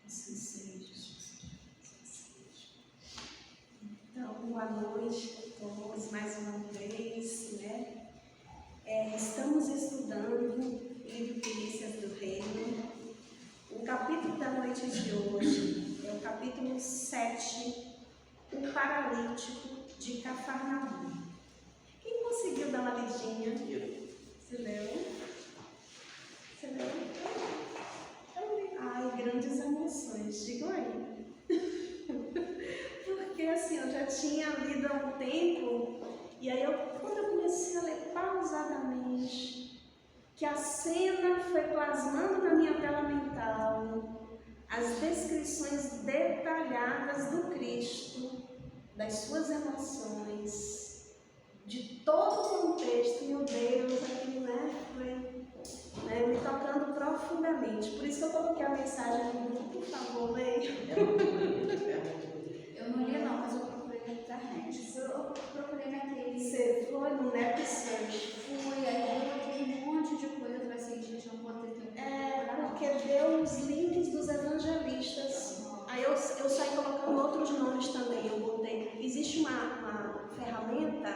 Assim seja. Então, boa noite a todos mais uma vez, né? Estamos estudando o livro Primícias do Reino. O capítulo da noite de hoje é o capítulo 7, o paralítico de Cafarnaum. Quem conseguiu dar uma lidinha? Você leu? Você leu? Ai, grandes emoções, digam aí. Porque assim, eu já tinha lido há um tempo, e aí quando eu comecei a ler pausadamente, que a cena foi plasmando na minha tela mental as descrições detalhadas do Cristo, das suas emoções, de todo o contexto, meu Deus, aquilo, foi me tocando profundamente. Por isso que eu coloquei a mensagem no grupo, por favor, leia. Eu não li não, mas eu procurei na internet. Eu procurei naquele... Você foi no NetSearch? Fui, aí eu botei um monte de coisa, eu falei assim, gente, eu não vou ter tempo. Porque deu os links dos evangelistas. Aí eu saí colocando outros nomes também. Eu botei. Existe uma ferramenta,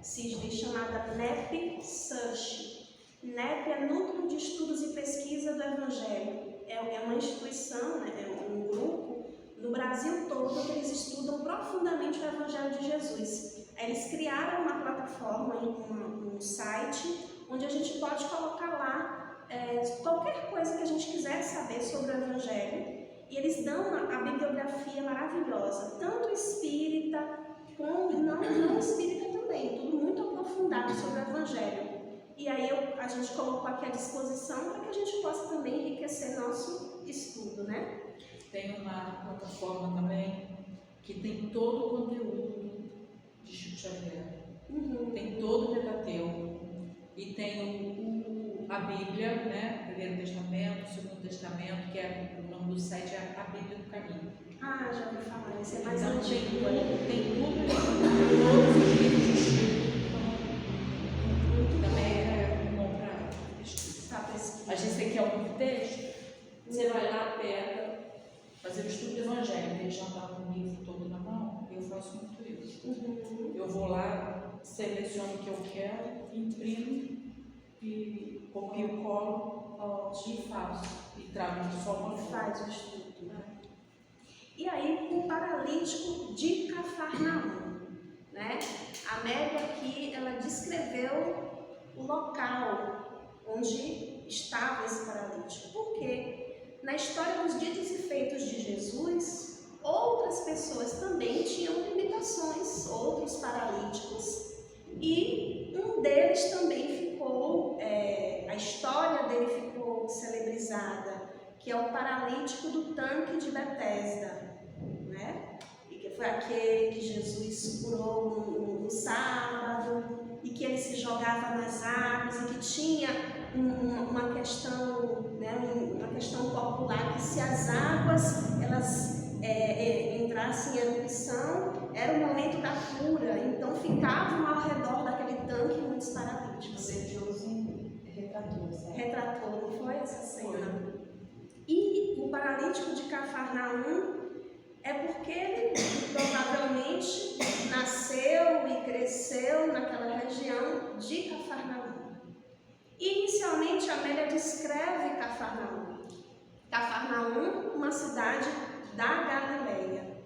CISD, chamada NetSearch. NEP é Núcleo de Estudos e Pesquisa do Evangelho. É uma instituição, né, é um grupo no Brasil todo que eles estudam profundamente o Evangelho de Jesus. Eles criaram uma plataforma, um site, onde a gente pode colocar lá qualquer coisa que a gente quiser saber sobre o Evangelho. E eles dão a bibliografia maravilhosa, tanto espírita como não espírita também, tudo muito aprofundado sobre o Evangelho. E aí a gente colocou aqui à disposição para que a gente possa também enriquecer nosso estudo, né? Tem uma plataforma também que tem todo o conteúdo de Chico Xavier. Tem todo o Pentateuco e tem a Bíblia, né? Primeiro Testamento, Segundo Testamento, que o nome do site é a Bíblia do Caminho. Ah, já ouvi falar, esse é mais Então, antigo. tem tudo isso, todos os livros de Chico. Também é bom para pesquisar. Às vezes você quer algum texto, você vai lá, pega, fazer o estudo do Evangelho, ele já está com o livro todo na mão, eu faço muito isso. Eu vou lá, seleciono o que eu quero, imprimo e copio, colo e faço. E trago só uma foto. Faz o estudo, né? E aí, o paralítico de Cafarnaum, né? A Mary aqui, ela descreveu o local onde estava esse paralítico. Por quê? Na história dos ditos e feitos de Jesus, outras pessoas também tinham limitações, outros paralíticos. E um deles também ficou, a história dele ficou celebrizada, que é o paralítico do tanque de Betesda, né? E que foi aquele que Jesus curou no sábado, e que ele se jogava nas águas, e que tinha uma questão, né, uma questão popular, que se as águas elas entrassem em erupção, era o momento da cura, então ficavam ao redor daquele tanque muitos paralíticos. Retratou, não foi essa cena? E o paralítico de Cafarnaum é porque ele provavelmente nasceu e cresceu naquela região de Cafarnaum. Inicialmente, Amélia descreve Cafarnaum. Cafarnaum, uma cidade da Galileia.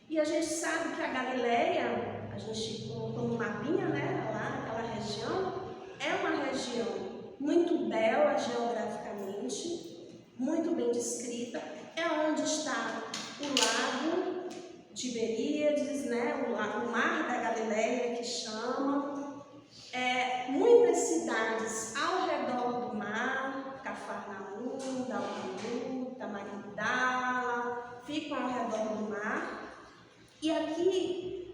E a gente sabe que a Galileia, a gente colocou no mapinha, né, lá naquela região, é uma região muito bela geograficamente, muito bem descrita. É onde está o lago Tiberíades, né, o mar da Galileia que chama. Muitas cidades ao redor do mar, Cafarnaum, Dalmanuta, Magdala, ficam ao redor do mar. E aqui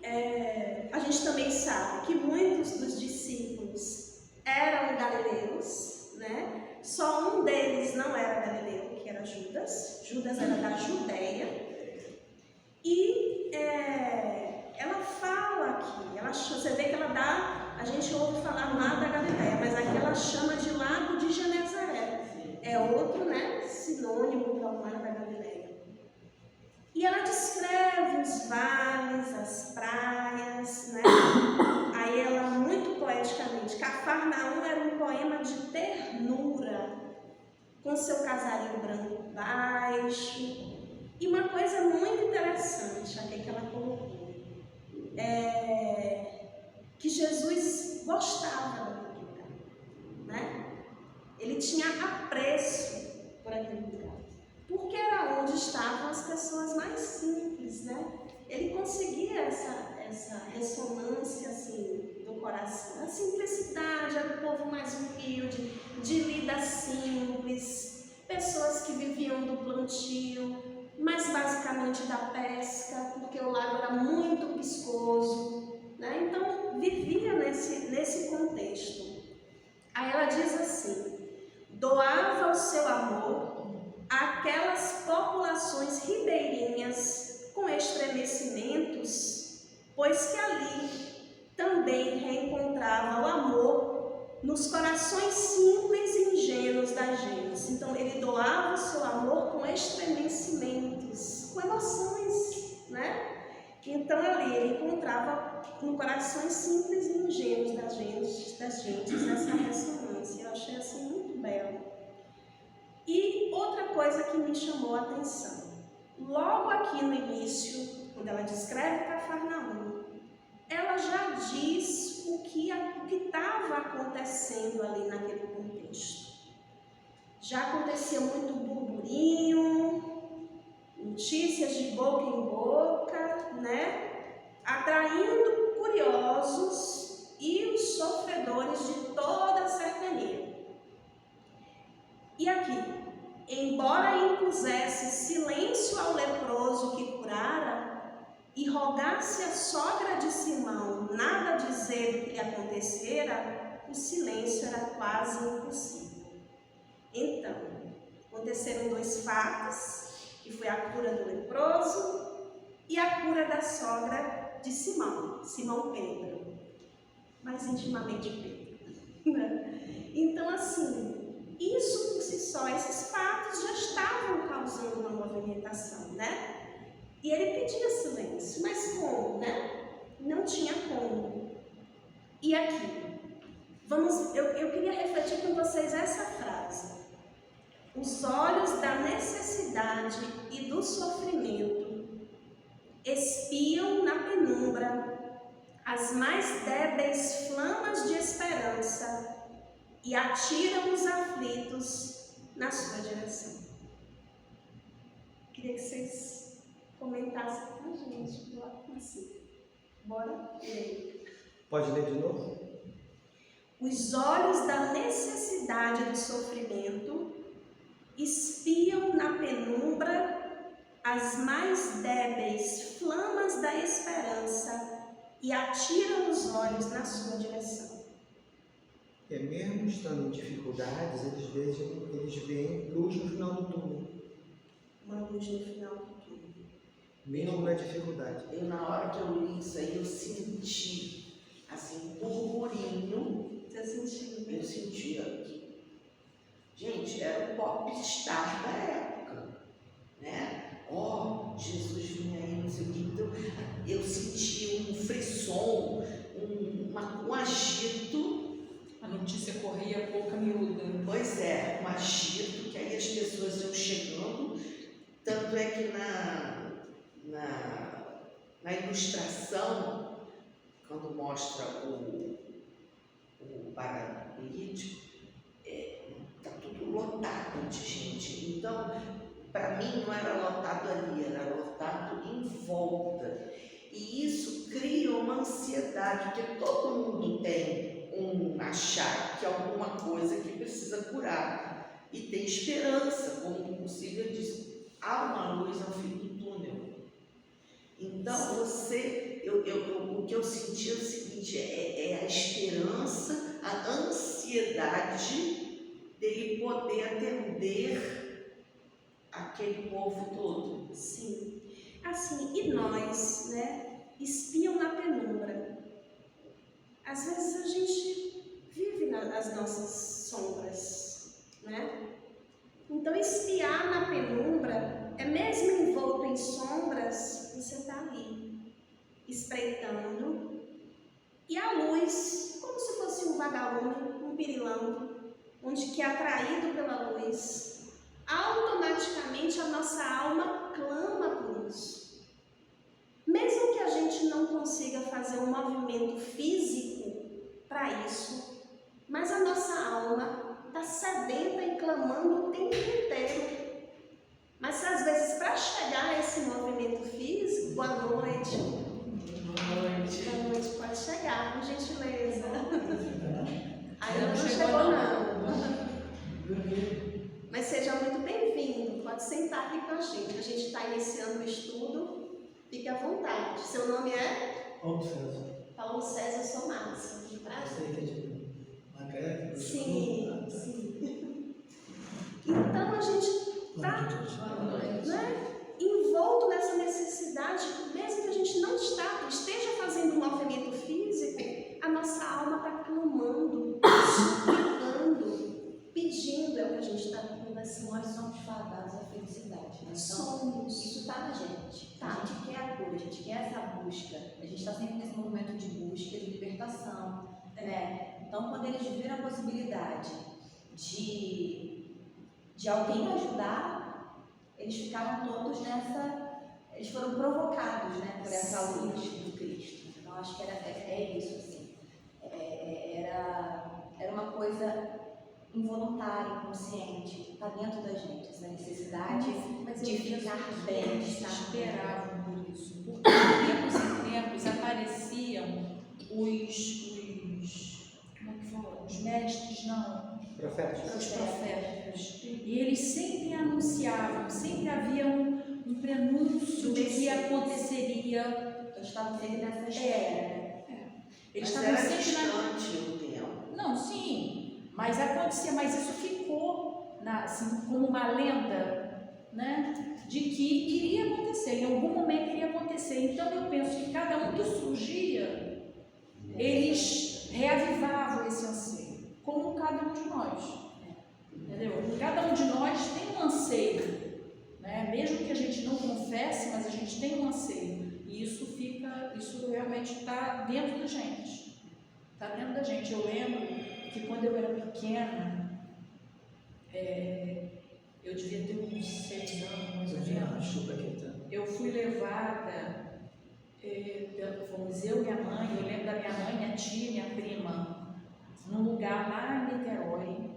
a gente também sabe que muitos dos discípulos eram galileus, né? Só um deles não era galileu, que era Judas. Judas era da Judéia. E ela fala aqui, você vê que ela dá, a gente ouve falar lá da Galileia, mas aqui ela chama de Lago de Genezaré. É outro, né, sinônimo para o mar da Galileia. E ela descreve os vales, as praias, né? Aí ela, muito poeticamente, Cafarnaum era um poema de ternura, com seu casarinho branco baixo. E uma coisa muito interessante aqui que ela colocou, que Jesus gostava daquele lugar, né? Ele tinha apreço por aquele lugar, porque era onde estavam as pessoas mais simples, né? Ele conseguia essa ressonância assim do coração, a simplicidade, era o povo mais humilde, de vida simples, pessoas que viviam do plantio, mas basicamente da pesca, porque o lago era muito piscoso, né? Então vivia nesse contexto. Aí ela diz assim: doava o seu amor àquelas populações ribeirinhas com estremecimentos, pois que ali também reencontrava o amor nos corações simples e ingênuos das gentes. Então ele doava o seu amor com estremecimentos, com emoções, né? Então ali ele encontrava no corações simples e ingênuos das gentes essa ressonância. Eu achei assim muito belo. E outra coisa que me chamou a atenção, logo aqui no início, quando ela descreve Cafarnaum, ela já diz o que estava acontecendo ali naquele contexto. Já acontecia muito burburinho, notícias de boca em boca, né? Atraindo curiosos e os sofredores de toda a cercania. E aqui, embora impusesse silêncio ao leproso que curara, e rogasse a sogra de Simão nada dizer do que lhe acontecera, o silêncio era quase impossível. Então, aconteceram dois fatos, que foi a cura do leproso e a cura da sogra de Simão, Simão Pedro, mais intimamente Pedro. Então, assim, isso por si só, esses fatos já estavam causando uma movimentação, né? E ele pedia silêncio, mas como, né? Não tinha como. E aqui, eu queria refletir com vocês essa frase. Os olhos da necessidade e do sofrimento espiam na penumbra as mais débeis flamas de esperança e atiram os aflitos na sua direção. Queria que vocês comentassem com a gente, assim. Bora ler. Pode ler de novo? Os olhos da necessidade e do sofrimento espiam na penumbra as mais débeis flamas da esperança e atiram os olhos na sua direção. Mesmo estando em dificuldades, eles veem luz no final do túnel. Uma luz no final do túnel. Mesmo na dificuldade. Eu, na hora que eu li isso aí, eu senti, assim, um burburinho. Você sentiu? Eu senti aqui. Gente, era o popstar da época, né? Jesus vinha aí, não sei o que. Então, eu senti um frisson, um agito. A notícia corria pouca miúda. Pois é, um agito, que aí as pessoas iam chegando. Tanto é que na ilustração, quando mostra o paralítico, está tudo lotado de gente. Então, para mim, não era lotado ali, era lotado em volta. E isso cria uma ansiedade, porque todo mundo tem achar que alguma coisa que precisa curar. E tem esperança, como o Silvia disse, há uma luz ao fim do túnel. Então, o que eu senti é o seguinte, é a esperança, a ansiedade dele poder atender aquele povo todo. Sim. Assim, e nós, né, espiam na penumbra. Às vezes a gente vive nas nossas sombras, né? Então, espiar na penumbra, mesmo envolto em sombra, de que é atraído pela luz, automaticamente a nossa alma clama por isso. Mesmo que a gente não consiga fazer um movimento físico para isso, mas a nossa alma está sedenta e clamando o tempo inteiro. Mas às vezes, para chegar a esse movimento físico, boa noite. Boa noite, pode chegar, por gentileza. Ainda não chegou não. Mas seja muito bem-vindo, pode sentar aqui com a gente. A gente está iniciando o estudo, fique à vontade. Seu nome é? Paulo César. Paulo César, eu sou Márcia. De prazer. Você que é de Macaé? Sim, sim. Então a gente está, né, envolto nessa necessidade, mesmo que a gente não esteja fazendo um movimento físico, a nossa alma está clamando, suplicando, pedindo, é o que a gente está conversando. Nós somos fadados à felicidade, né? Então, Somos. isso está na gente. Tá. A gente quer a cura, a gente quer essa busca. A gente está sempre nesse movimento de busca, de libertação, né? Então, quando eles viram a possibilidade de alguém ajudar, eles ficaram todos eles foram provocados, né, por essa luz do Cristo. Então, acho que é isso, assim. Era uma coisa involuntária, inconsciente, está dentro da gente, essa necessidade de ficar bem, de estar esperavam por isso. Porque de tempos em tempos apareciam como é que fala? Os mestres, não, Profetas. os profetas. E eles sempre anunciavam, sempre havia um prenúncio de que aconteceria. Eles estavam sempre nessa espera. Eles Mas estavam era sempre distante o tempo. Não, sim, mas acontecia, mas isso ficou assim, como uma lenda, né, de que iria acontecer, em algum momento iria acontecer. Então eu penso que cada um que surgia, eles reavivavam esse anseio, como cada um de nós. Entendeu? Cada um de nós tem um anseio, né? Mesmo que a gente não confesse, mas a gente tem um anseio. E isso realmente está dentro da gente. Está dentro da gente. Eu lembro que quando eu era pequena, eu devia ter uns 6 anos, mais ou menos. Eu fui levada, fomos eu e minha mãe, eu lembro da minha mãe, minha tia, minha prima, num lugar lá em Niterói,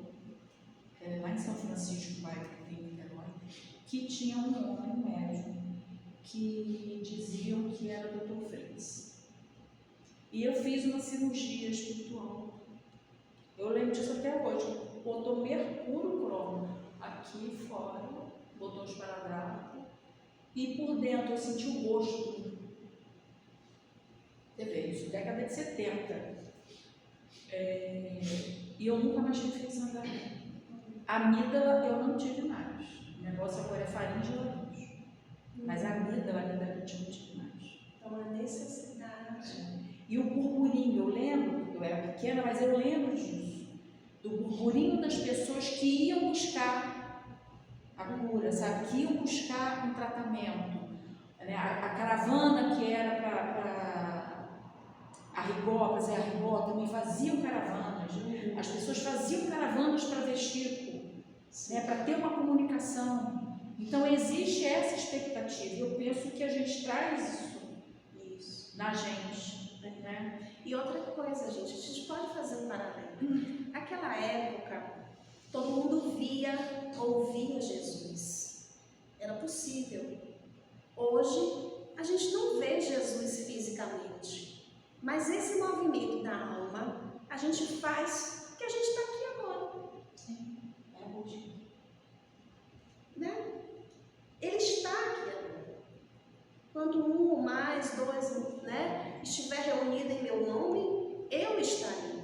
lá em São Francisco, bairro em Niterói, que tinha um homem, um médium, que diziam que era o Dr. Fritz. E eu fiz uma cirurgia espiritual. Eu lembro disso até hoje. Botou mercúrio cromo aqui fora, botou os esparadrapo, e por dentro eu senti o gosto. Você vê, isso década de 70. E eu nunca mais tive infecção da vida. Amígdala eu não tive mais. O negócio agora é faringe e laringe. Mas a amígdala eu não tive mais. Então a necessidade. E o burburinho, eu lembro, eu era pequena, mas eu lembro disso. Do burburinho das pessoas que iam buscar a cura, sabe? Que iam buscar um tratamento. Né? A caravana que era para Arigó, para Zé Arigó, também faziam caravanas. As pessoas faziam caravanas para ver Chico, né? Para ter uma comunicação. Então existe essa expectativa. Eu penso que a gente traz isso na gente. Né? E outra coisa, gente, a gente pode fazer um paralelo. Naquela época, todo mundo via, ouvia Jesus. Era possível. Hoje, a gente não vê Jesus fisicamente. Mas esse movimento da alma, a gente faz porque a gente está aqui agora. Sim, é a busca. Né? Ele está aqui agora. Quando um ou mais, dois, né, estiver reunido em meu nome, eu estarei.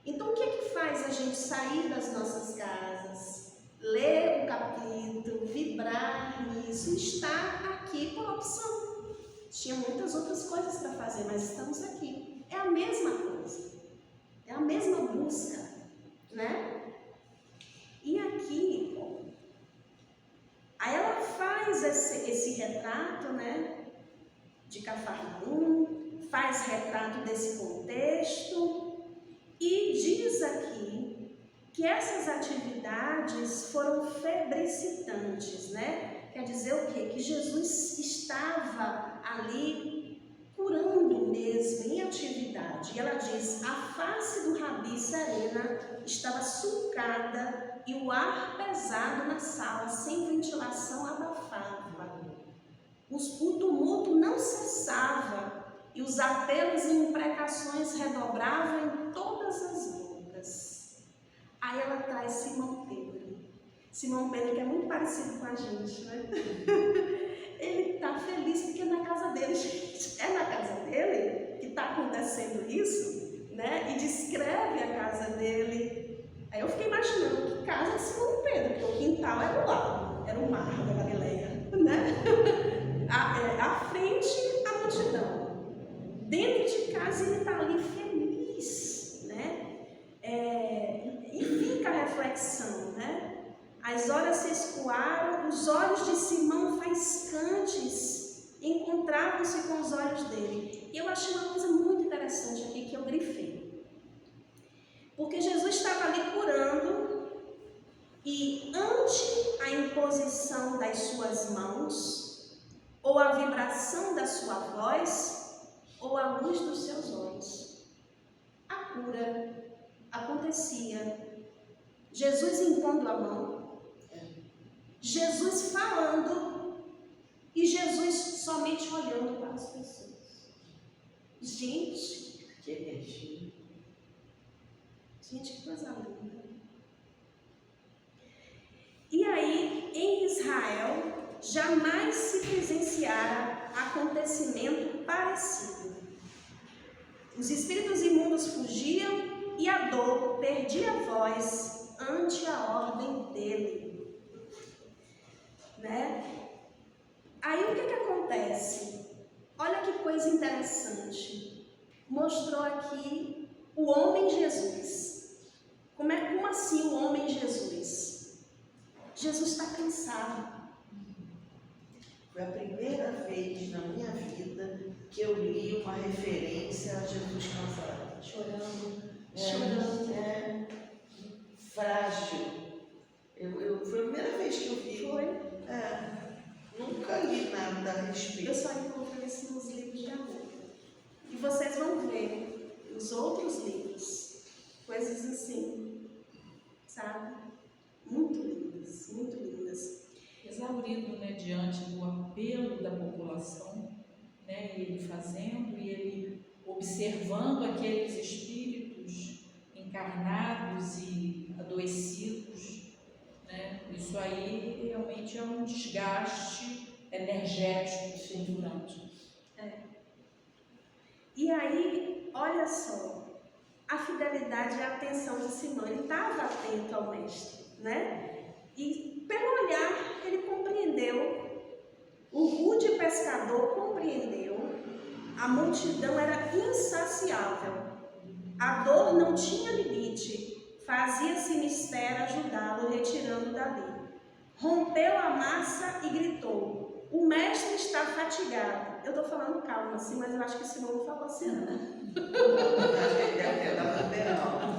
Então, o que é que faz a gente sair das nossas casas, ler o capítulo, vibrar nisso e estar aqui por opção? Tinha muitas outras coisas para fazer, mas estamos aqui. É a mesma coisa. É a mesma busca, né? E aqui, aí ela faz esse retrato, né, de Cafarnaum, faz retrato desse contexto e diz aqui que essas atividades foram febricitantes, né? Quer dizer o quê? Que Jesus estava ali curando mesmo, em atividade. E ela diz, a face do Rabi serena estava sulcada e o ar pesado na sala, sem ventilação, abafava. O tumulto não cessava e os apelos e imprecações redobravam em todas as bocas. Aí ela traz Simão Pedro. Simão Pedro, que é muito parecido com a gente, né? Ele está feliz porque é na casa dele, gente. É na casa dele que está acontecendo isso, né? E descreve a casa dele. Aí eu fiquei imaginando que casa de Simão Pedro, porque o quintal era o lado, era o mar da Galileia, né? À frente, a multidão. Dentro de casa ele está ali feliz, né? E fica a reflexão, né? As horas se escoaram, os olhos de Simão faiscantes encontravam-se com os olhos dele. E eu achei uma coisa muito interessante aqui que eu grifei. Porque Jesus estava ali curando e ante a imposição das suas mãos, ou a vibração da sua voz, ou a luz dos seus olhos, a cura acontecia. Jesus impondo a mão, Jesus falando e Jesus somente olhando para as pessoas. Gente, Que energia. gente, que coisa linda. E aí, em Israel, jamais se presenciara acontecimento parecido. Os espíritos imundos fugiam e a dor perdia a voz ante a ordem dele. Né? Aí o que acontece? Olha que coisa interessante. Mostrou aqui o homem Jesus. Como assim o homem Jesus? Jesus está cansado. Foi a primeira vez na minha vida que eu li uma referência a Jesus cansado. Chorando. Frágil. Foi a primeira vez que eu vi. Foi? Nunca li nada a respeito. Eu só encontro isso nos livros de amor. E vocês vão ver nos outros livros coisas assim, sabe? Muito lindas, muito lindas. Exaurido, né, diante do apelo da população, né, ele fazendo e ele observando aqueles espíritos encarnados e adoecidos, né, isso aí realmente é um desgaste energético durante. E aí, olha só, a fidelidade e a atenção de Simão, ele estava atento ao mestre, né? E pelo olhar ele compreendeu, o rude pescador compreendeu, a multidão era insaciável, a dor não tinha limite, fazia-se mistério ajudá-lo retirando dali. Rompeu a massa e gritou, o mestre está fatigado. Eu estou falando calma assim, mas eu acho que Simão não falou assim não. Acho que ele deve ter dado verão.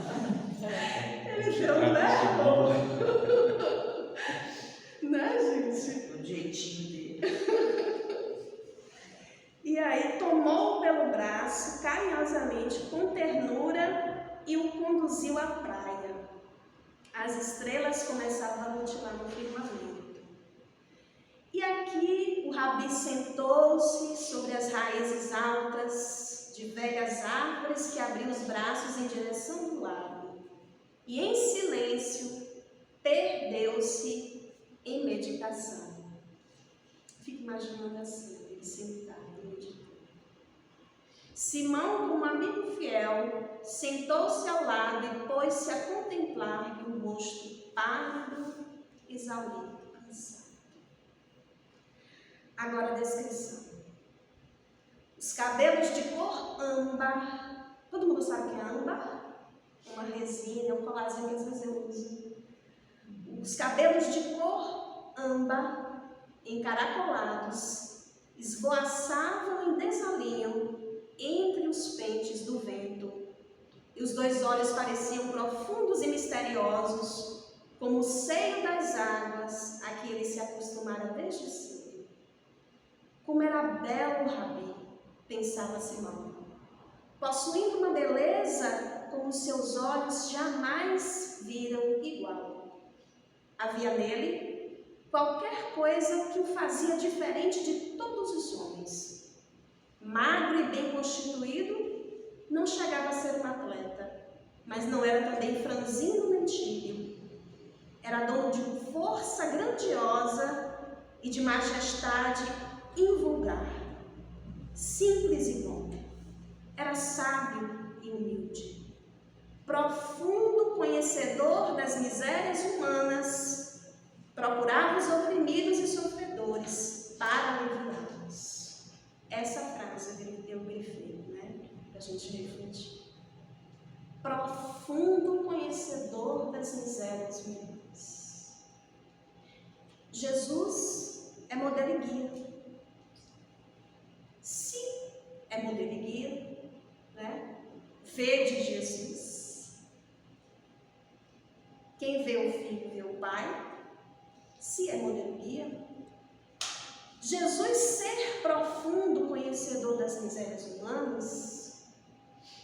Ele deu um verbo. Né, gente? Do jeitinho dele. E aí tomou-o pelo braço, carinhosamente, com ternura, e o conduziu à praia. As estrelas começavam a mutilar no firmamento. E aqui o Rabi sentou-se sobre as raízes altas de velhas árvores que abriam os braços em direção do lago. E em silêncio perdeu-se em meditação. Fico imaginando assim, ele sentado, meditando. Simão, como amigo fiel, sentou-se ao lado e pôs-se a contemplar o rosto pálido, exaurido, cansado. Agora a descrição. Os cabelos de cor âmbar. Todo mundo sabe o que é âmbar? Uma resina, um colarzinho que às vezes eu uso. Os cabelos de cor âmbar, encaracolados, esvoaçavam em desalinho entre os pentes do vento, e os 2 olhos pareciam profundos e misteriosos, como o seio das águas a que ele se acostumara desde cedo. Como era belo o Rabi, pensava Simão, possuindo uma beleza como seus olhos jamais viram igual. Havia nele qualquer coisa que o fazia diferente de todos os homens. Magro e bem constituído, não chegava a ser um atleta, mas não era também franzino nem tímido. Era dono de uma força grandiosa e de majestade invulgar. Simples e bom. Era sábio e humilde. Profundo conhecedor das misérias humanas, procurava os oprimidos e sofredores para aliviá-los. Essa frase eu grifei, né? Para a gente refletir. Profundo conhecedor das misérias humanas. Jesus é modelo e guia. Se é modelo e guia, né? Vede Jesus. Quem vê o Filho vê o Pai. Se é modelo e guia. Jesus ser profundo conhecedor das misérias humanas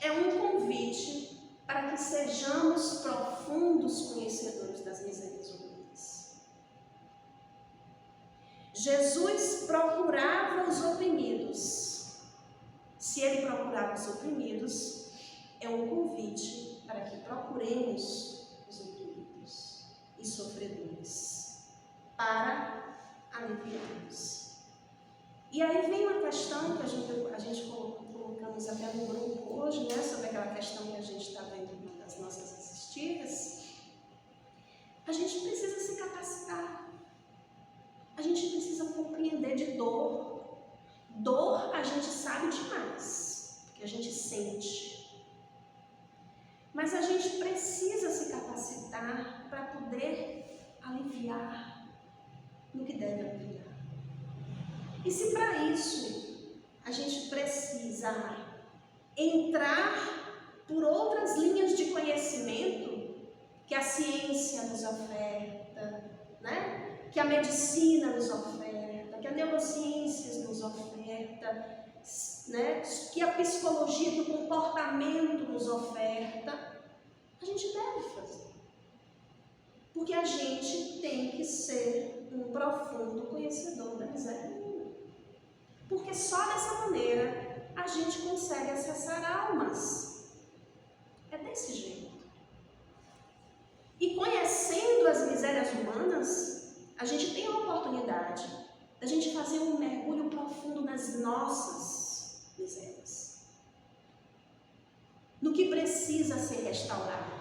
é um convite para que sejamos profundos conhecedores das misérias humanas. Jesus procurava os oprimidos. Se ele procurava os oprimidos, é um convite para que procuremos os oprimidos e sofredores para aliviá-los. E aí vem uma questão que a gente colocamos até no grupo hoje, né, sobre aquela questão que a gente está vendo nas nossas assistidas. A gente precisa se capacitar. A gente precisa compreender de dor. Dor a gente sabe demais, porque a gente sente. Mas a gente precisa se capacitar para poder aliviar no que deve aliviar. E se para isso a gente precisa entrar por outras linhas de conhecimento que a ciência nos oferta, né? Que a medicina nos oferta, que a neurociência nos oferta, né? Que a psicologia, que o comportamento nos oferta, a gente deve fazer. Porque a gente tem que ser um profundo conhecedor da miséria humana. Porque só dessa maneira a gente consegue acessar almas. É desse jeito. E conhecendo as misérias humanas, a gente tem a oportunidade da gente fazer um mergulho profundo nas nossas misérias. No que precisa ser restaurado.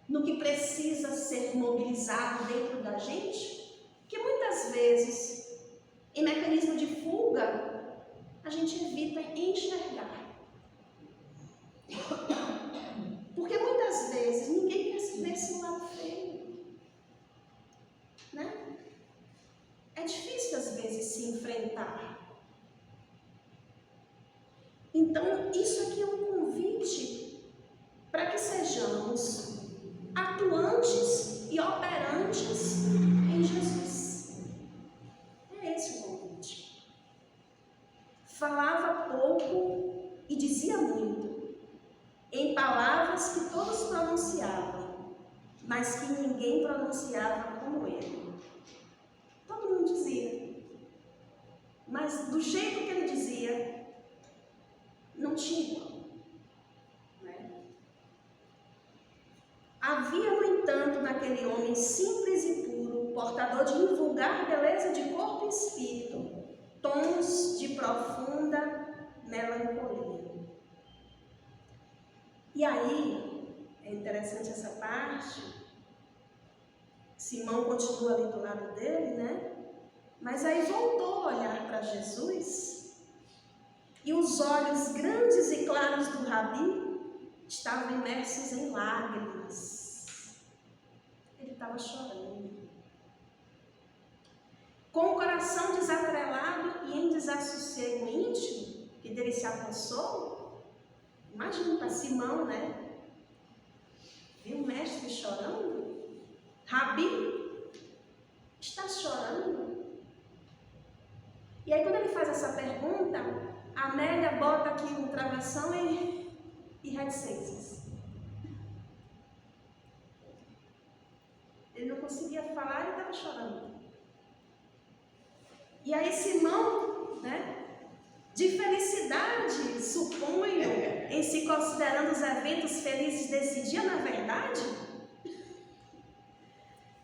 No que precisa ser mobilizado dentro da gente. Que muitas vezes, em mecanismo de fuga, a gente evita enxergar. Porque muitas vezes ninguém quer ver seu lado feio. Né? É difícil às vezes se enfrentar. Então, isso aqui é um convite para que sejamos atuantes e operantes em Jesus. É esse o convite. Falava pouco e dizia muito, em palavras que todos pronunciavam, mas que ninguém pronunciava como ele. Todo mundo dizia, mas do jeito que ele dizia, não tinha igual. Né? Havia, no entanto, naquele homem simples e puro, portador de invulgar beleza de corpo e espírito, tons de profunda melancolia. E aí, é interessante essa parte, Simão continua ali do lado dele, né? Mas aí voltou a olhar para Jesus e os olhos grandes e claros do Rabi estavam imersos em lágrimas. Ele estava chorando. Com o coração desatrelado e em desassossego íntimo, que dele se apossou, Imagina para Simão, né? Viu o mestre chorando? Rabi, está chorando? E aí quando ele faz essa pergunta, a Amélia bota aqui um travessão e reticências. Ele não conseguia falar e estava chorando. E aí Simão, né? De felicidade, suponho, em se considerando os eventos felizes desse dia, na verdade,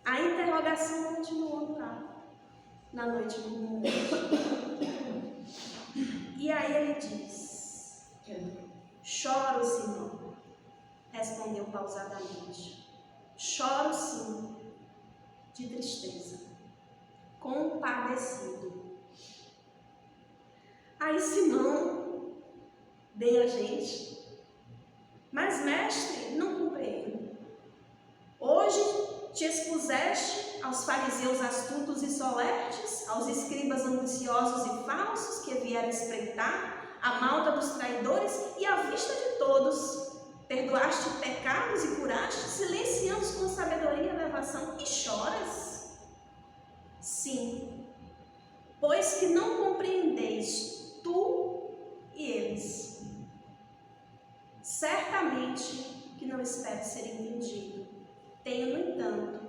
a interrogação continuou no ar, na noite murmurante. E aí ele diz: choro, Simão, respondeu pausadamente. Choro sim, de tristeza, compadecido. Aí Simão, bem a gente, mas mestre, não compreendo. Hoje te expuseste aos fariseus astutos e solertes, aos escribas ambiciosos e falsos que vieram espreitar a malta dos traidores, e à vista de todos perdoaste pecados e curaste, silenciando-os com sabedoria e elevação, e choras? Sim, pois que não compreendeis tu e eles. Certamente que não espero ser entendido. Tenho, no entanto,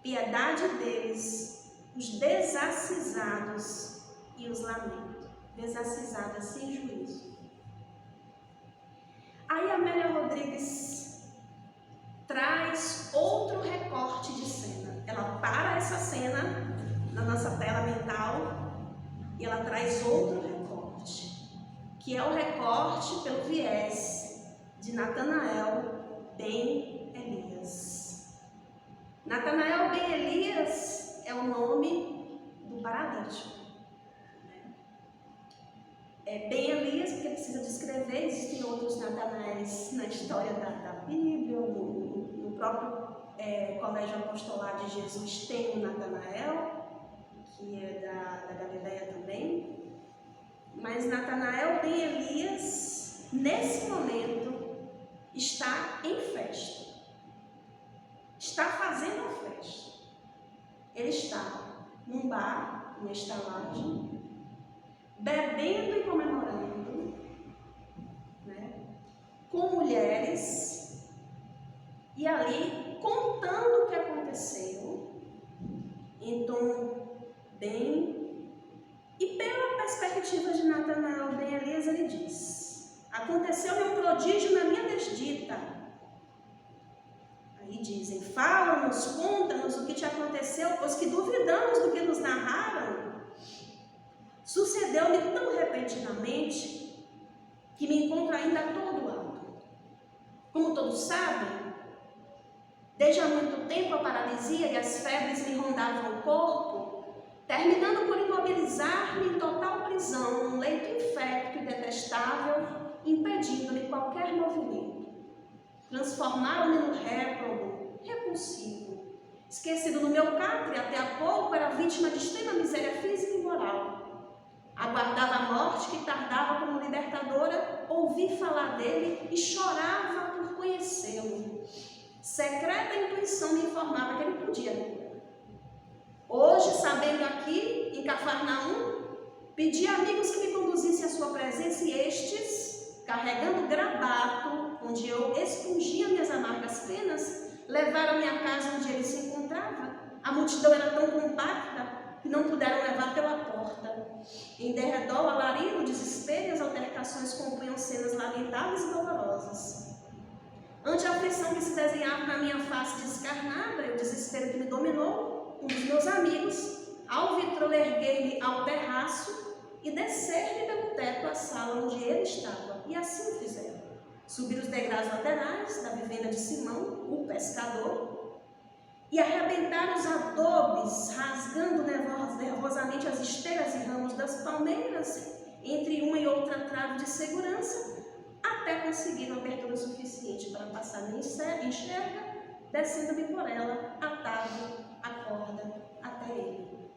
piedade deles, os desacisados, e os lamento. Desacisadas sem juízo. Aí Amélia Rodrigues traz outro recorte de cena. Ela para essa cena na nossa tela mental e ela traz outro recorte, que é o recorte pelo viés de Natanael ben Elias. Natanael ben Elias é o nome do paralítico. Ben Elias, porque precisa descrever, existem outros Natanaéis na história da Bíblia, no próprio Colégio Apostolar de Jesus tem um Natanael, que é da Galileia também. Mas Natanael ben Elias, nesse momento, está em festa. Está fazendo a festa. Ele está num bar, numa estalagem, bebendo e comemorando, né, com mulheres, e ali contando o que aconteceu, em tom bem. E pela perspectiva de Natanael ben Elias, ele diz: aconteceu-lhe um prodígio na minha desdita. Aí dizem: fala-nos, conta-nos o que te aconteceu, pois que duvidamos do que nos narraram. Sucedeu-me tão repentinamente que me encontro ainda atordoado. Como todos sabem, desde há muito tempo a paralisia e as febres me rondavam o corpo, terminando por imobilizar-me em total prisão num leito infecto e detestável, impedindo-me qualquer movimento. Transformaram-me no réprobo, repulsivo. Esquecido no meu catre, até há pouco era vítima de extrema miséria física e moral. Aguardava a morte que tardava como libertadora, ouvi falar dele e chorava por conhecê-lo. Secreta intuição me informava que ele podia morrer. Hoje, sabendo aqui, em Cafarnaum, pedi a amigos que me conduzissem à sua presença, e estes, carregando gravato, onde eu expungia minhas amargas penas, levaram-me à casa onde ele se encontrava. A multidão era tão compacta que não puderam levar pela porta. Em derredor, o alarido, o desespero e as altercações compunham cenas lamentáveis e dolorosas. Ante a aflição que se desenhava na minha face descarnada e o desespero que me dominou, um dos meus amigos, ao vitrô, erguei-me ao terraço e descer-lhe pelo teto à sala onde ele estava. E assim o fizeram. Subir os degraus laterais da vivenda de Simão, o pescador, e arrebentar os adobes, rasgando nervosamente as esteiras e ramos das palmeiras, entre uma e outra trave de segurança, até conseguir uma abertura suficiente para passar minha enxerga, descendo-me por ela, atado a corda até ele.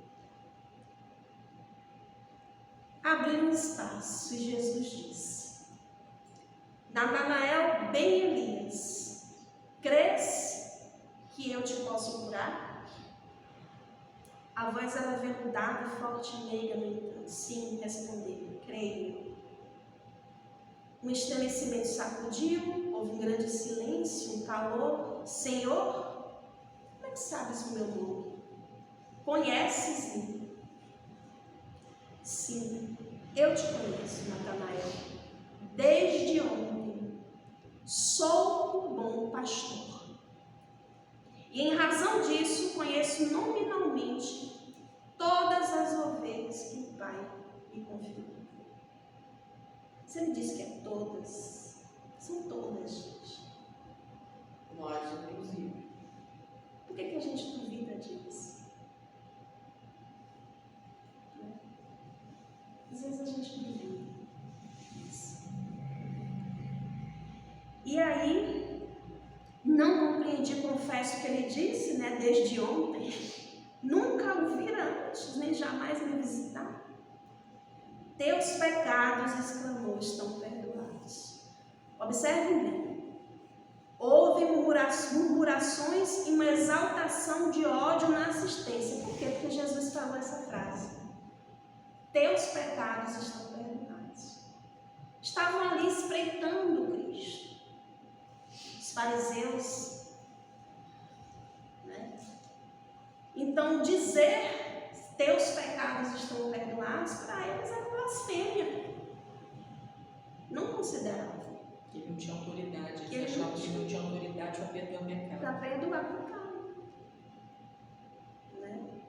Abriram um espaço e Jesus disse: Natanael, bem Elias, crês que eu te posso curar? A voz era veludada, forte e meiga, no entanto. Sim, respondeu, creio. Um estremecimento sacudiu, houve um grande silêncio, um calor. Senhor, como é que sabes o meu nome? Conheces-me? Sim, eu te conheço, Natanael, desde ontem. Sou o bom pastor. E em razão disso, conheço nominalmente todas as ovelhas que o Pai me confiou. Você me disse que é todas. São todas, gente. Nós, inclusive. Por que a gente duvida disso? Às vezes a gente duvida disso. E aí, não compreendi, confesso que ele disse, né, desde ontem. Nunca o vira antes, nem jamais me visitar. Teus pecados, exclamou, estão perdoados. Observem bem. Houve murmurações e uma exaltação de ódio na assistência. Por quê? Porque Jesus falou essa frase. Teus pecados estão perdoados. Estavam ali espreitando Cristo. Os fariseus. Né? Então, dizer teus pecados estão perdoados, para eles era blasfêmia. Não consideravam. Ele não tinha autoridade, Ele eles achavam que ele não tinha autoridade para perdoar o pecado. Para perdoar o pecado. Né?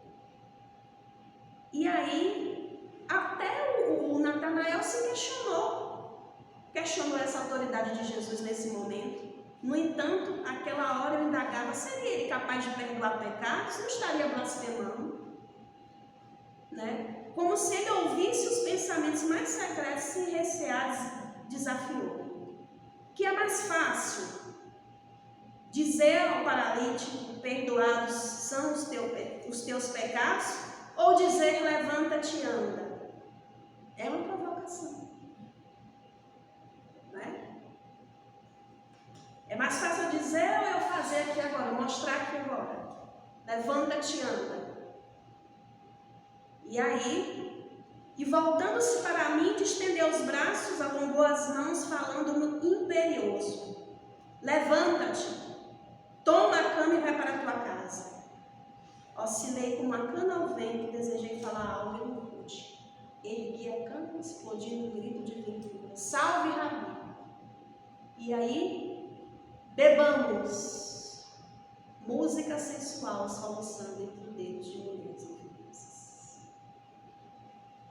E aí, até o Natanael se questionou essa autoridade de Jesus nesse momento. No entanto, aquela hora eu indagava, seria ele capaz de perdoar pecados? Não estaria blasfemando? Né? Como se ele ouvisse os pensamentos mais secretos e receados, desafiou. Que é mais fácil dizer ao paralítico, perdoados são os teus pecados, ou dizer, levanta-te e anda? É uma provocação. Né? É mais fácil dizer ou eu fazer aqui agora, mostrar aqui agora? Levanta-te e anda. E aí, e voltando-se para mim, estendeu os braços, alongou as mãos, falando-me imperioso. Levanta-te, toma a cama e vai para a tua casa. Oscilei como uma cana ao vento, desejei falar algo e não pude. Ergui a cama, explodindo um grito de ventura. Salve, Rabi! E aí, bebamos. Música sensual soluçando entre dedos de mulheres e crianças.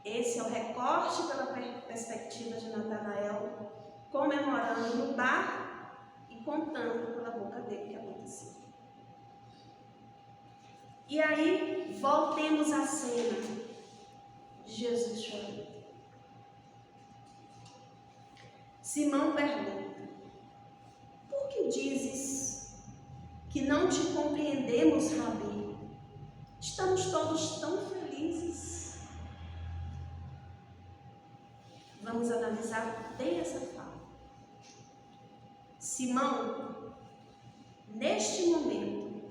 Esse é o recorte pela perspectiva de Natanael, comemorando no bar e contando pela boca dele o que aconteceu. E aí, voltemos à cena de Jesus chorando. Simão pergunta, por que dizes que não te compreendemos, Rabi? Estamos todos tão felizes. Vamos analisar bem essa fala. Simão, neste momento,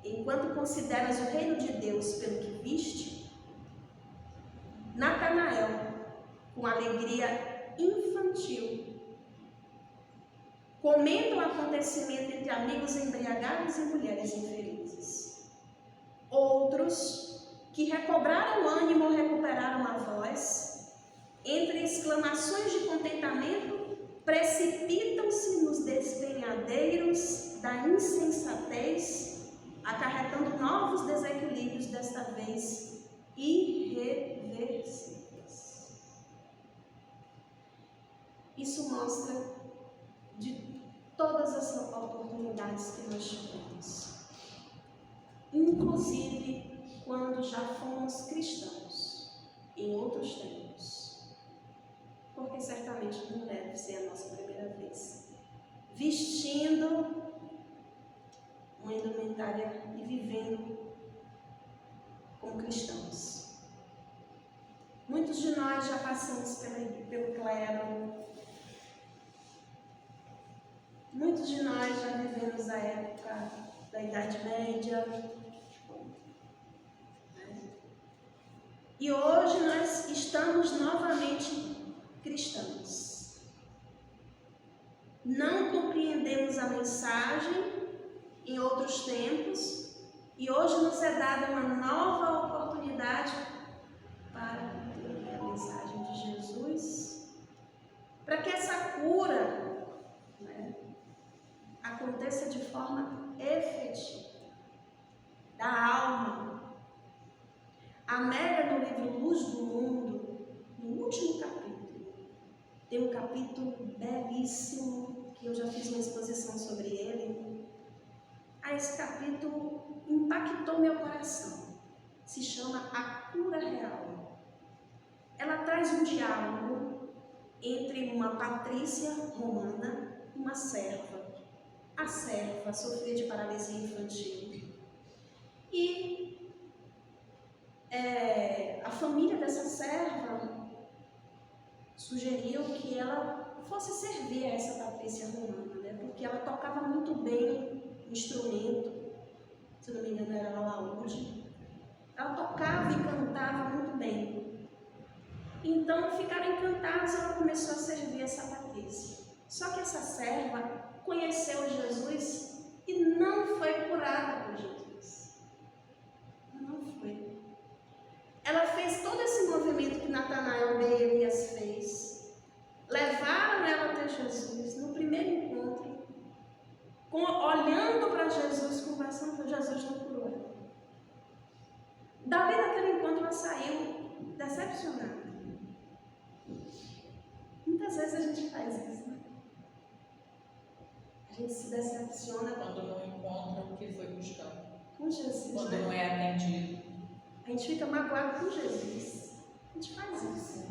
enquanto consideras o reino de Deus pelo que viste, Natanael, com alegria infantil, comenta o acontecimento entre amigos embriagados e mulheres infelizes. Outros, que recobraram o ânimo ou recuperaram a voz, entre exclamações de contentamento, precipitam-se nos despenhadeiros da insensatez, acarretando novos desequilíbrios, desta vez irreversíveis. Isso mostra de todas as oportunidades que nós tivemos, inclusive quando já fomos cristãos, em outros tempos. Porque certamente não deve ser a nossa primeira vez. Vestindo uma indumentária e vivendo como cristãos. Muitos de nós já passamos pelo clero, Muitos de nós já vivemos a época da Idade Média. E hoje nós estamos novamente cristãos. Não compreendemos a mensagem em outros tempos e hoje nos é dada uma nova oportunidade para entender a mensagem de Jesus, para que essa cura, né, aconteça de forma efetiva da alma. A Amélia, no livro Luz do Mundo, no último capítulo, tem um capítulo belíssimo, que eu já fiz uma exposição sobre ele. Esse capítulo impactou meu coração. Se chama A Cura Real. Ela traz um diálogo entre uma patrícia romana e uma serva. A serva sofria de paralisia infantil. E a família dessa serva sugeriu que ela fosse servir a essa patrícia romana, né? Porque ela tocava muito bem o instrumento, se não me engano era alaúde. Ela tocava e cantava muito bem. Então ficaram encantados e ela começou a servir essa patrícia. Só que essa serva conheceu Jesus e não foi curada por Jesus. Não foi. Ela fez todo esse movimento que Natanael e Elias fez. Levaram ela até Jesus no primeiro encontro, olhando para Jesus, conversando com Jesus, não curou ela. Dali naquele encontro ela saiu decepcionada. Muitas vezes a gente faz isso, né? A gente se decepciona Quando não encontra o que foi buscar. com Jesus. Quando Né? não é atendido. A gente fica magoado com Jesus. A gente faz isso.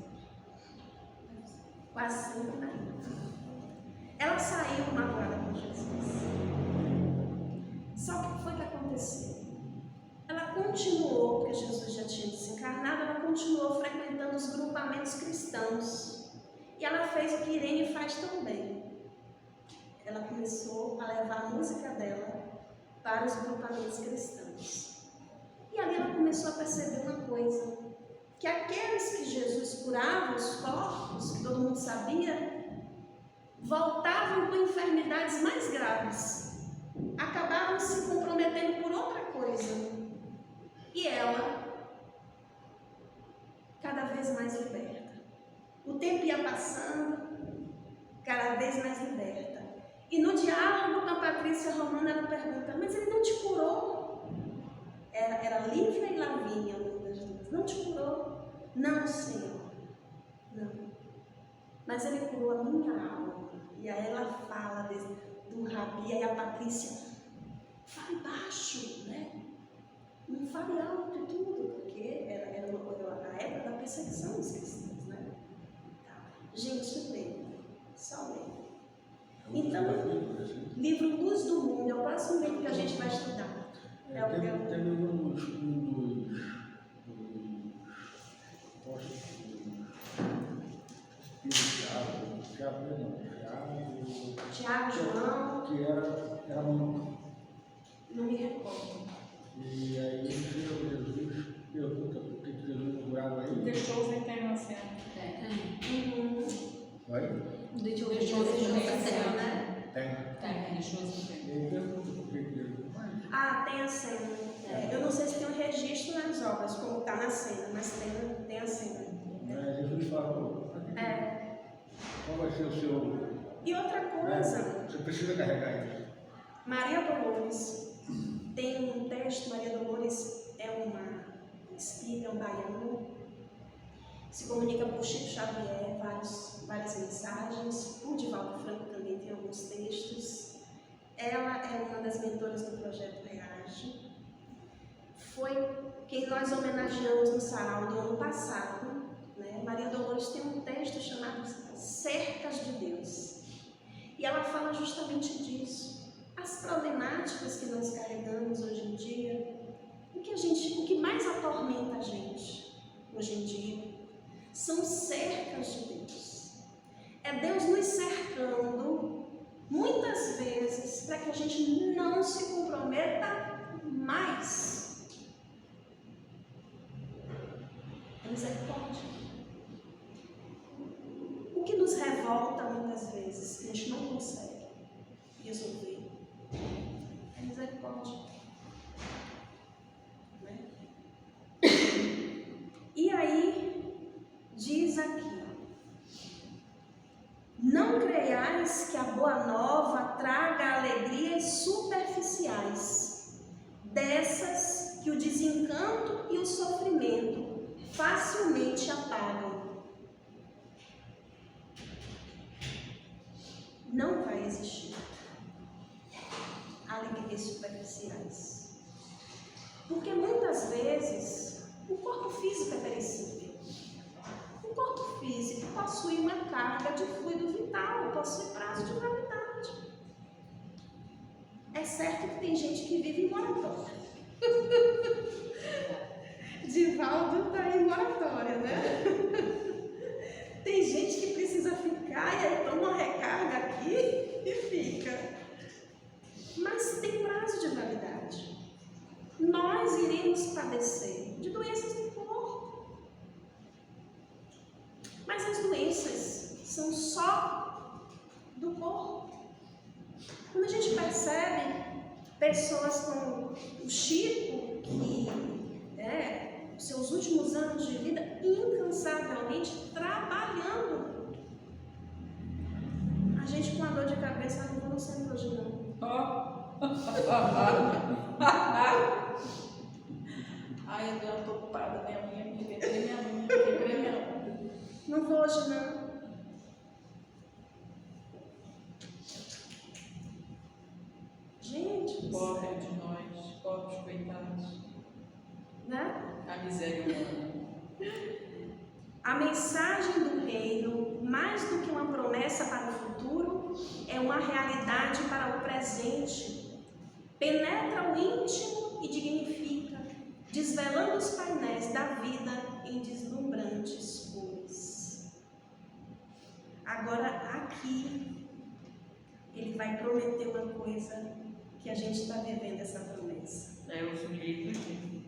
Quase sempre, né? Ela saiu magoada com Jesus. Só que o que foi que aconteceu? Ela continuou, porque Jesus já tinha desencarnado, ela continuou frequentando os grupamentos cristãos. E ela fez o que Irene faz tão bem. Ela começou a levar a música dela para os grupamentos cristãos. E ali ela começou a perceber uma coisa, que aqueles que Jesus curava, os corpos, que todo mundo sabia, voltavam com enfermidades mais graves, acabavam se comprometendo por outra coisa. E ela, cada vez mais liberta. O tempo ia passando, cada vez mais liberta. E no diálogo com a patrícia romana, ela pergunta, mas ele não te curou? Era Lívia e Lavínia, uma das duas. Não te curou? Não, Senhor. Não. Mas ele curou a minha alma. E aí ela fala do Rabi, e aí a Patrícia, fale baixo, né? Não fale alto e tudo, porque era a época da perseguição dos cristãos, né? Tá. Gente, leia. Só leia. Então, livro Luz do Mundo é o próximo livro que a gente vai estudar. Teve um dos Tiago, João, que era um. não me recordo. E aí Jesus pergunta por que Jesus não curava ele. Deixou você ter uma cena. Vai? Deixou Deixou você né? Tem. Deixou você ter. E aí pergunta por que Jesus. Ah, tem a cena. Eu não sei se tem um registro nas obras, como está na cena, mas tem a cena. Jesus falou. Qual vai ser o seu. E outra coisa, Você precisa carregar isso. Maria Dolores tem um texto. Maria Dolores é uma espírita, um baiano, se comunica por Chico Xavier, várias mensagens. O Divaldo Franco também tem alguns textos. Ela é uma das mentoras do Projeto Reage. Foi quem nós homenageamos no sarau do ano passado. Né? Maria Dolores tem um texto chamado Cercas de Deus. E ela fala justamente disso. As problemáticas que nós carregamos hoje em dia, o que mais atormenta a gente hoje em dia, são cercas de Deus. É Deus nos cercando muitas vezes, para que a gente não se comprometa mais. É misericórdia. O que nos revolta muitas vezes, que a gente não consegue resolver, é misericórdia. Né? E aí, diz aqui: não creiais que a boa nova traga alegrias superficiais, dessas que o desencanto e o sofrimento facilmente apagam. Não vai existir alegrias superficiais, porque muitas vezes o corpo físico é perecível. O corpo físico possui uma carga de fluido vital, possui prazo de validade. É certo que tem gente que vive em moratória. Divaldo está em moratória, né? Tem gente que precisa ficar e aí toma uma recarga aqui e fica. Mas tem prazo de validade. Nós iremos padecer de doenças do corpo. Mas as doenças são só do corpo. Quando a gente percebe pessoas como o Chico, que seus últimos anos de vida incansavelmente trabalhando, a gente com a dor de cabeça, não vou no centro hoje não. Ai, eu tô ocupada, minha unha, quebrei minha unha. Não vou hoje não. Gente, Pobre de nós, pobres coitados. né? A miséria humana. A mensagem do reino, mais do que uma promessa para o futuro, é uma realidade para o presente. Penetra o íntimo e dignifica, desvelando os painéis da vida em deslumbrantes cores. Agora, aqui, ele vai prometer uma coisa que a gente está vivendo essa promessa. Eu subi tudo.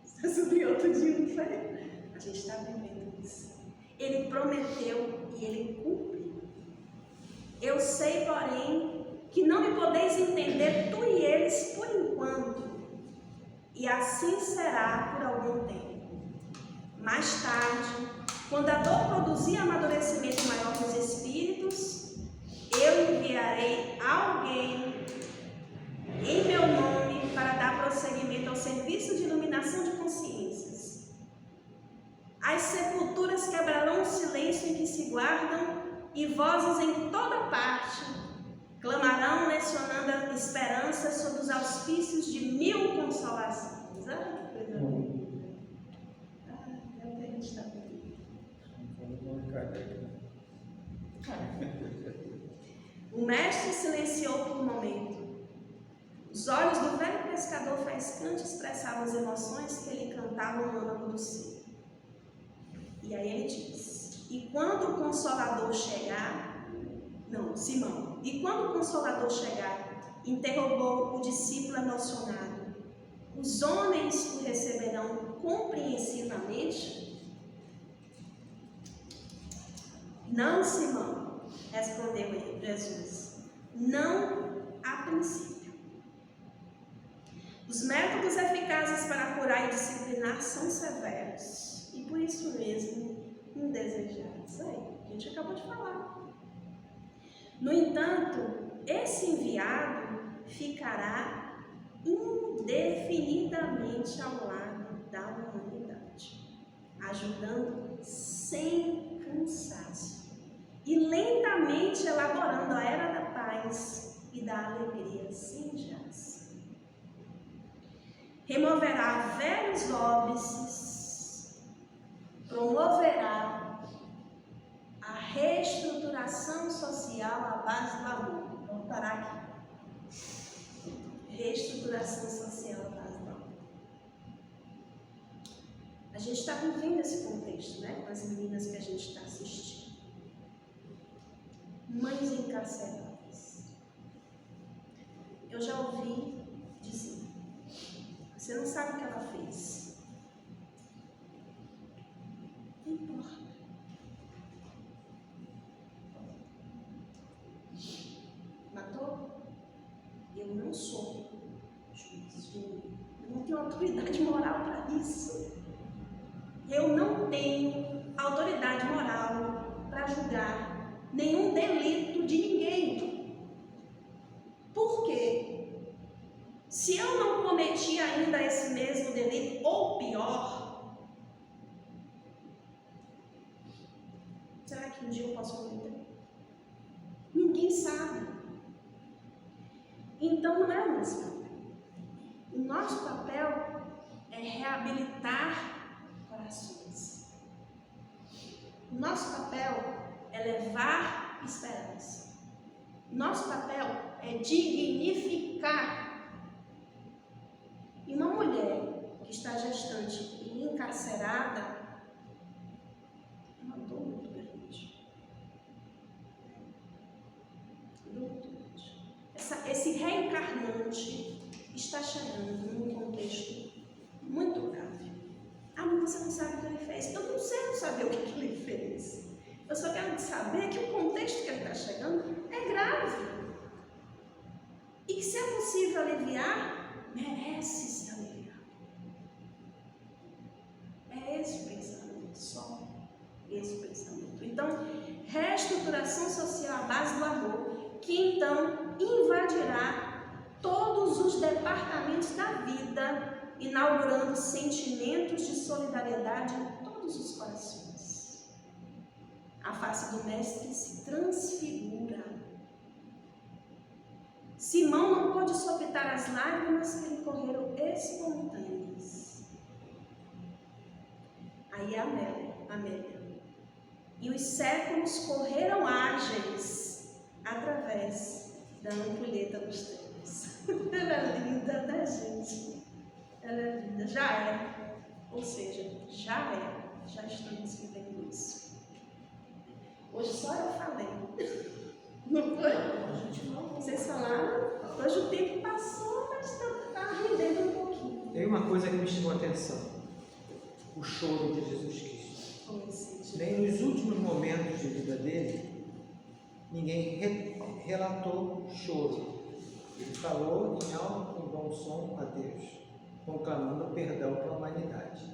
Você subiu outro dia, não foi? A gente está vivendo isso. Ele prometeu e ele cumpre. Eu sei, porém, que não me podeis entender tu e eles por enquanto, e assim será por algum tempo. Mais tarde, quando a dor produzir amadurecimento maior nos espíritos, eu enviarei alguém em meu nome para dar prosseguimento ao serviço de iluminação de consciências. As sepulturas quebrarão o silêncio em que se guardam, e vozes em toda parte clamarão, lecionando a esperança sob os auspícios de 1000 consolações. Ah, que coisa linda. Ah, é o que a gente está vendo. O mestre silenciou por um momento. Os olhos do velho pescador faiscante expressavam as emoções que ele cantava no âmago do ser. E aí ele diz: e quando o Consolador chegar, Simão, e quando o Consolador chegar, interrogou o discípulo emocionado, os homens o receberão compreensivamente? Não, Simão, respondeu Jesus, não a princípio. Os métodos eficazes para curar e disciplinar são severos e por isso mesmo indesejados. Aí, a gente acabou de falar. No entanto, esse enviado ficará indefinidamente ao lado da humanidade, ajudando sem cansaço e lentamente elaborando a era da paz e da alegria sem jaz. Removerá velhos óbices, promoverá a reestruturação social à base do amor. Vamos parar aqui. Reestruturação social à base do amor. A gente está vivendo esse contexto, né? Com as meninas que a gente está assistindo. Mães encarceradas. eu já ouvi dizer: você não sabe o que ela fez. Não importa. Matou? Eu não sou juiz de ninguém. Eu não tenho autoridade moral para isso. Eu não tenho autoridade moral para julgar nenhum delito de ninguém. Por quê? Se eu não cometi ainda esse mesmo delito, ou pior, será que um dia eu posso cometer? Ninguém sabe. Então não é o nosso papel. O nosso papel é reabilitar corações. O nosso papel é levar esperança. Nosso papel é dignificar. E uma mulher que está gestante e encarcerada é uma dor muito grande. Muito grande. Esse reencarnante está chegando num contexto muito grave. Ah, mas você não sabe o que ele fez. Eu não sei saber o que ele fez. Eu só quero saber que o contexto que ele está chegando é grave. E que, se é possível aliviar, merece ser aliviado. É esse o pensamento, só esse o pensamento. Então, reestruturação social à base do amor, que então invadirá todos os departamentos da vida, inaugurando sentimentos de solidariedade em todos os corações. A face do Mestre se transfigura. Simão não pôde sopitar as lágrimas que lhe correram espontâneas. Aí Amélia. E os séculos correram ágeis através da ampulheta dos tempos. Ela é linda, né, gente? Ela é linda, já é. Ou seja, já estamos vivendo isso. Hoje só eu falei. Não foi? Vocês falaram? Hoje o tempo passou, mas está rendendo um pouquinho. Tem uma coisa que me chamou a atenção: o choro de Jesus Cristo. Nem nos últimos momentos de vida dele, ninguém relatou choro. Ele falou em alto com bom som a Deus, conclamando perdão para a humanidade.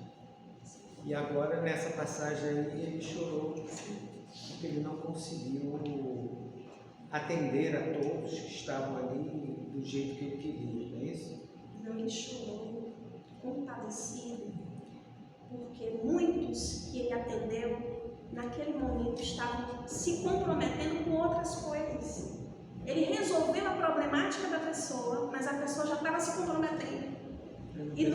E agora, nessa passagem aí, ele chorou porque ele não conseguiu atender a todos que estavam ali do jeito que ele queria, não é isso? Não, ele chorou, compadecido, porque muitos que ele atendeu, naquele momento, estavam se comprometendo com outras coisas. Ele resolveu a problemática da pessoa, mas a pessoa já estava se comprometendo. E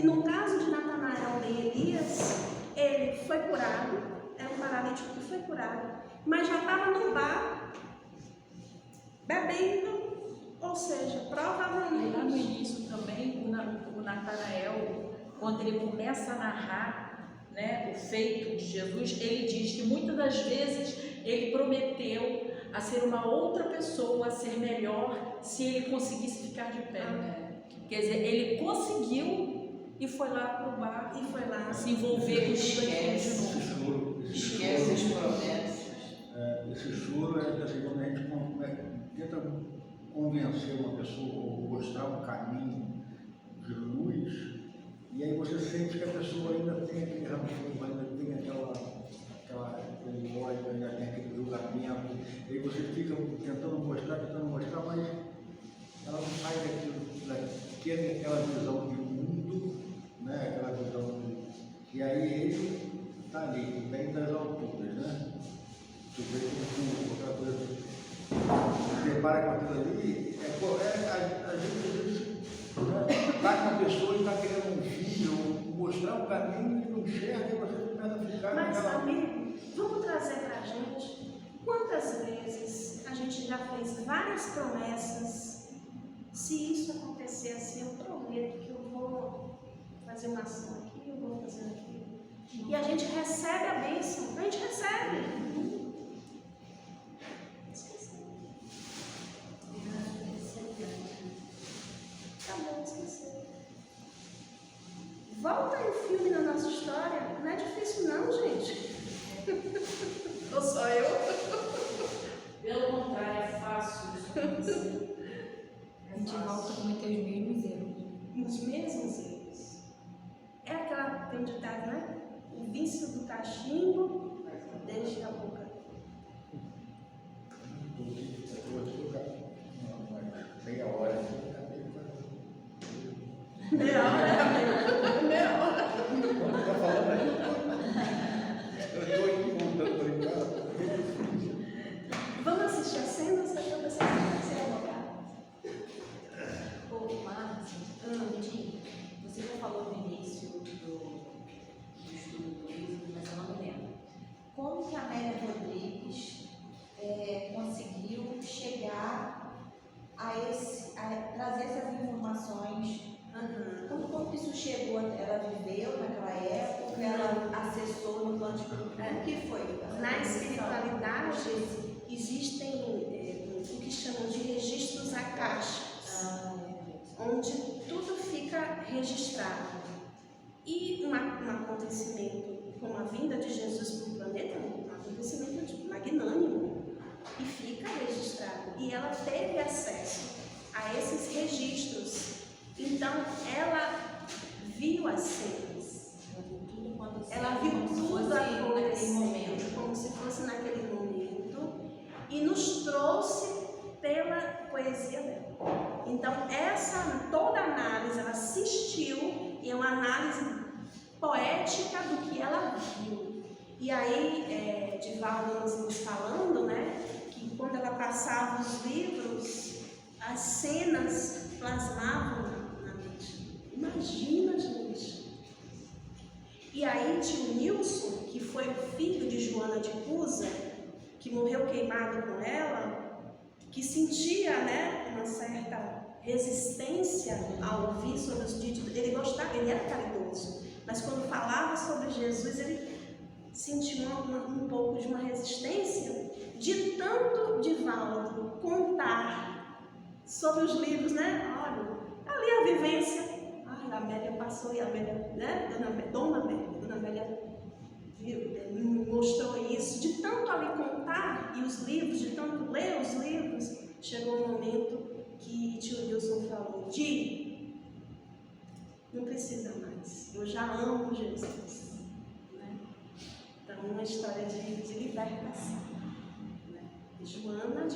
no caso de Natanael e Elias, ele foi curado, era um paralítico que foi curado, mas já estava no bar, bebendo, ou seja, provavelmente... Lá no início também, o Natanael, quando ele começa a narrar, né, o feito de Jesus, ele diz que muitas das vezes ele prometeu a ser uma outra pessoa, a ser melhor, se ele conseguisse ficar de pé. Quer dizer, ele conseguiu e foi lá para o bar e foi lá se envolver com tudo aquilo de novo. Esquece as promessas. Esse choro é assim, quando a gente tenta convencer uma pessoa ou mostrar um caminho de luz, e aí você sente que a pessoa ainda tem aquele rancor, ainda tem aquele ódio, ainda tem aquele julgamento, e aí você fica tentando mostrar, mas ela não sai daquilo, que é aquela visão de mundo, né? Aquela visão de... E aí ele está ali, bem das alturas, né? Tu vê como aquela coisa se depara com aquilo ali, a gente está com uma pessoa e está querendo um filho, mostrar um caminho e não enxerga, e você começa a ficar Mas, naquela... amigo, vamos trazer para a gente quantas vezes a gente já fez várias promessas. Se isso acontecer assim, eu prometo que eu vou fazer uma ação aqui, eu vou fazer aquilo. E a gente recebe a bênção, a gente recebe. Esqueci. vício do cachimbo desde a boca. Meia hora. Meia hora. Tá falando aí? Eu estou aqui voltando em casa. Vamos assistir a cena, ou você vai ser advogado? Ô, Márcia, rapidinho, você já falou no início do estudo do livro, mas eu não me lembro. Como que a Amélia Rodrigues conseguiu chegar a trazer essas informações? Como que isso chegou? Ela viveu naquela época? Ela acessou no plano de grupo? O que foi? Na espiritualidade existem o que chamam de registros akásticos, onde tudo fica registrado. E um acontecimento como a vinda de Jesus para o planeta é um acontecimento magnânimo e fica registrado. E ela teve acesso a esses registros. Então, ela viu as cenas. Ela viu tudo acontecendo, como se fosse naquele momento, e nos trouxe pela poesia dela. Então, toda análise, ela assistiu, e é uma análise poética do que ela viu. E aí, Divaldo nos falando, né, que quando ela passava os livros, as cenas plasmavam na mente. Imagina, gente! E aí, tio Nilson, que foi o filho de Joana de Cusa, que morreu queimado com ela, que sentia, né, uma certa resistência ao ouvir sobre os ditos. Ele gostava, ele era caridoso, mas quando falava sobre Jesus, ele sentia um pouco de uma resistência, de tanto Divaldo contar sobre os livros, né? Olha, ali a vivência. A Amélia passou e a Amélia, né? Dona Amélia mostrou isso. De tanto ali contar e os livros, de tanto ler os livros, chegou um momento que tio Wilson falou: Di, não precisa mais, eu já amo Jesus. Né? Então, uma história de libertação. Né? Joana de